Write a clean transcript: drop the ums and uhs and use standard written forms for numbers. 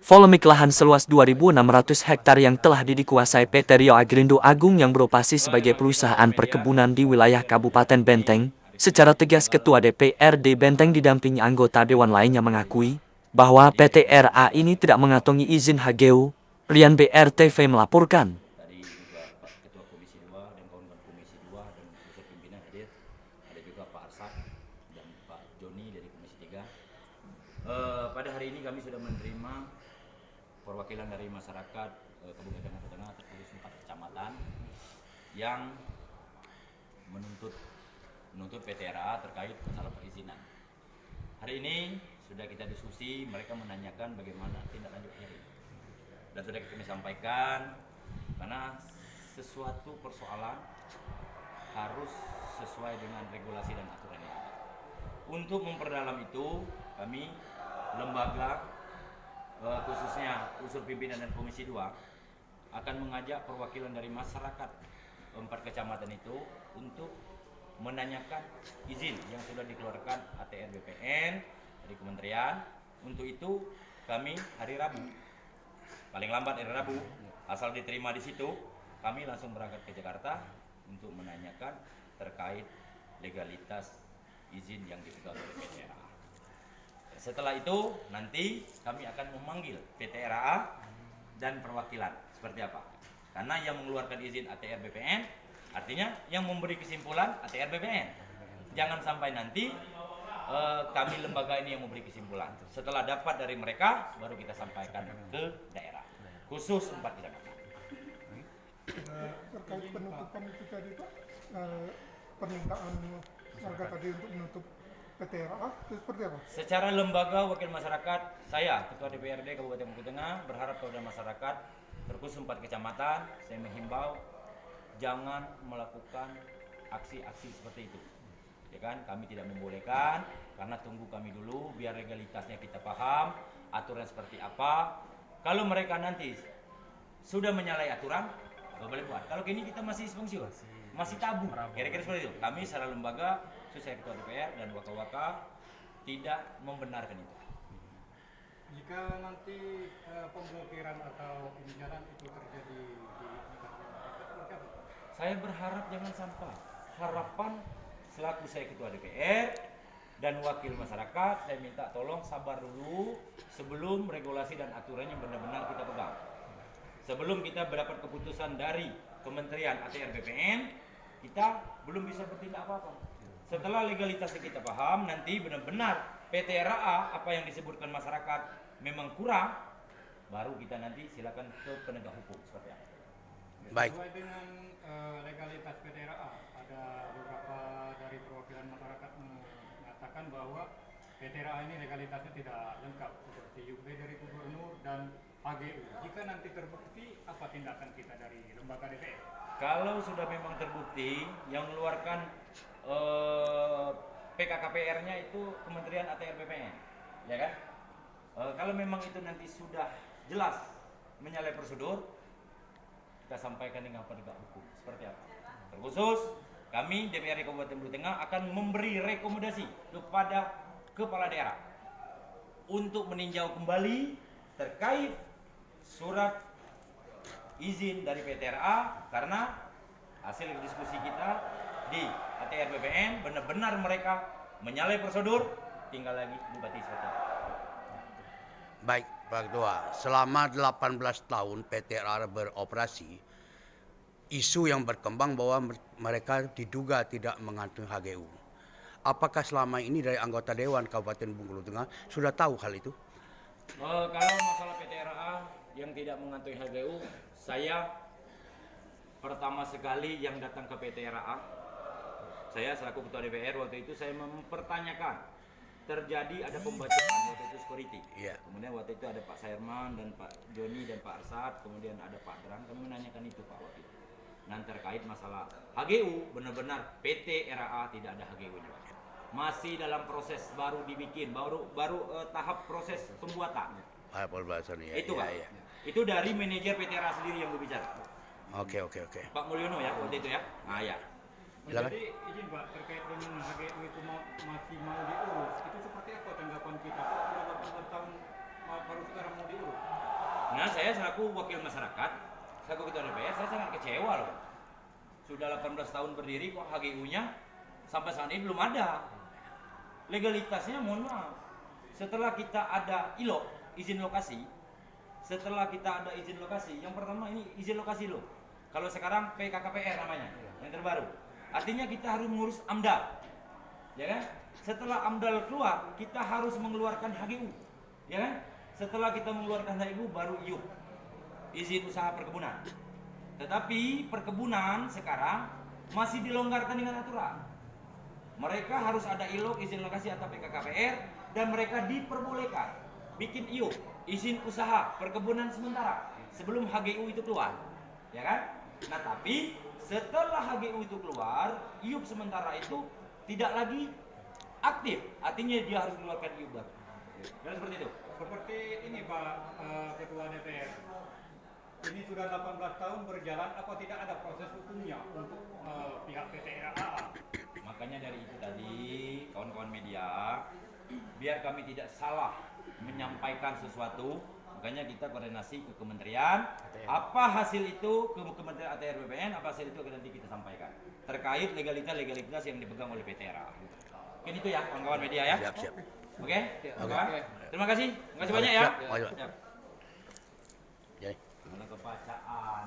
Polemik lahan seluas 2.600 hektar yang telah dikuasai PT Rio Agrindo Agung yang beroperasi sebagai perusahaan perkebunan di wilayah Kabupaten Benteng. Secara tegas Ketua DPRD Benteng didampingi anggota Dewan lainnya mengakui bahwa PT RA ini tidak mengantongi izin HGU. Rian BRTV melaporkan. Tadi juga Pak Ketua Komisi 2 dan kawan-kawan Komisi 2 dan unsur pimpinan hadir. Ada juga Pak Arsad dan Pak Joni dari Komisi 3. Pada hari ini kami sudah menerima perwakilan dari masyarakat Kabupaten Maluku Tengah terkhusus 4 kecamatan yang menuntut PT RA terkait masalah perizinan. Hari ini sudah kita diskusi, mereka menanyakan bagaimana tindak lanjutnya ini. Dan sudah kami sampaikan, karena sesuatu persoalan harus sesuai dengan regulasi dan aturan yang ada. Untuk memperdalam itu, kami lembaga khususnya unsur pimpinan dan Komisi 2 akan mengajak perwakilan dari masyarakat 4 kecamatan itu untuk menanyakan izin yang sudah dikeluarkan ATR BPN dari kementerian. Untuk itu kami hari Rabu, paling lambat hari Rabu, asal diterima di situ, kami langsung berangkat ke Jakarta untuk menanyakan terkait legalitas izin yang dipegang oleh PT RA. Setelah itu nanti kami akan memanggil PT RA dan perwakilan seperti apa. Karena yang mengeluarkan izin ATR BPN, artinya yang memberi kesimpulan ATR BPN. Jangan sampai nanti kami lembaga ini yang memberi kesimpulan. Setelah dapat dari mereka, baru kita sampaikan ke daerah. Khusus 4 kecamatan. Terkait penutupan itu tadi Pak, permintaan warga tadi untuk menutup PT RA itu seperti apa? Secara lembaga wakil masyarakat, saya Ketua DPRD Kabupaten Maluku Tengah berharap kepada masyarakat terkhusus 4 kecamatan, saya menghimbau jangan melakukan aksi-aksi seperti itu. Ya kan, kami tidak membolehkan, karena tunggu kami dulu biar legalitasnya kita paham, aturan seperti apa. Kalau mereka nanti sudah menyalahi aturan, nggak boleh buat. Kalau gini kita masih fungsiun, masih tabu. Kira-kira seperti itu. Kami secara lembaga, saya Ketua DPR dan waka-waka tidak membenarkan itu. Jika nanti pemblokiran atau jalan itu terjadi di masyarakat, saya berharap jangan sampai. Harapan selaku saya Ketua DPR dan wakil masyarakat, saya minta tolong sabar dulu sebelum regulasi dan aturan yang benar-benar kita pegang. Sebelum kita mendapat keputusan dari Kementerian ATR BPN, kita belum bisa bertindak apa-apa. Setelah legalitasnya kita paham, nanti benar-benar PT RA apa yang disebutkan masyarakat memang kurang, baru kita nanti silakan ke penegak hukum seperti apa. baik. Sesuai dengan legalitas PT RA, ada beberapa dari perwakilan masyarakat mengatakan bahwa PT RA ini legalitasnya tidak lengkap seperti UB dari Gubernur dan HGU. Jika nanti terbukti, apa tindakan kita dari lembaga DPR? Kalau sudah memang terbukti yang mengeluarkan PKKPR-nya itu Kementerian ATR BPN, ya kan? Kalau memang itu nanti sudah jelas menyalahi prosedur, kita sampaikan dengan penegak hukum seperti apa. Terkhusus kami DPRD Kabupaten Maluku Tengah akan memberi rekomendasi kepada kepala daerah untuk meninjau kembali terkait surat izin dari PT RA, karena hasil diskusi kita di ATR BPN benar-benar mereka menyalahi prosedur, tinggal lagi bupati seperti itu. Baik, Pak Ketua. Selama 18 tahun PT RA beroperasi, isu yang berkembang bahwa mereka diduga tidak mengantongi HGU. Apakah selama ini dari anggota Dewan Kabupaten Bengkulu Tengah sudah tahu hal itu? Kalau masalah PT RA yang tidak mengantongi HGU, saya pertama sekali yang datang ke PT RA, saya selaku Ketua DPR waktu itu saya mempertanyakan terjadi ada pembacaan waktu itu security. Iya. Kemudian waktu itu ada Pak Sairman dan Pak Joni dan Pak Arsad, kemudian ada Pak Drang, kami menanyakan itu Pak waktu itu. Dan terkait masalah HGU, benar-benar PT RA tidak ada HGU-nya. Masih dalam proses baru dibikin, baru tahap proses pembuatan. Pembahasan ya. Itu Pak. Ya. Itu dari manajer PT RA sendiri yang berbicara. Oke. Pak Mulyono ya waktu itu ya. Nah ya. Silakan. Jadi izin Pak, terkait dengan HGU itu masih mau diurus, itu seperti apa tanggapan kita? Kok sudah 8 tahun baru sekarang mau diurus? Nah, saya selaku wakil masyarakat, selaku ketua DPR, saya sangat kecewa loh. Sudah 18 tahun berdiri kok HGU-nya sampai saat ini belum ada. Legalitasnya mohon maaf. Setelah kita ada ILO, izin lokasi, yang pertama ini izin lokasi loh. Kalau sekarang PKKPR namanya, yang terbaru. Artinya kita harus mengurus AMDAL. Ya kan? Setelah AMDAL keluar, kita harus mengeluarkan HGU. Ya kan? Setelah kita mengeluarkan HGU baru IUP, izin usaha perkebunan. Tetapi perkebunan sekarang masih dilonggarkan dengan aturan. Mereka harus ada ILO, izin lokasi atau PKKPR, dan mereka diperbolehkan bikin IUP, izin usaha perkebunan sementara sebelum HGU itu keluar. Ya kan? Nah, tapi setelah HGU itu keluar, IUP sementara itu tidak lagi aktif. Artinya dia harus mengeluarkan IUP baru. Dan seperti itu. Seperti ini Pak Ketua DPR, ini sudah 18 tahun berjalan, apa tidak ada proses hukumnya untuk pihak PT RAA? Makanya dari itu tadi, kawan-kawan media, biar kami tidak salah menyampaikan sesuatu, makanya kita koordinasi ke kementerian, apa hasil itu ke Kementerian ATR BPN, apa hasil itu nanti kita sampaikan terkait legalitas yang dipegang oleh PT RAA. Mungkin itu ya kawan-kawan media ya. Siap. Oke, kawan. Terima kasih banyak ya. Siap. Siap. Jadi. Mana kebacaan.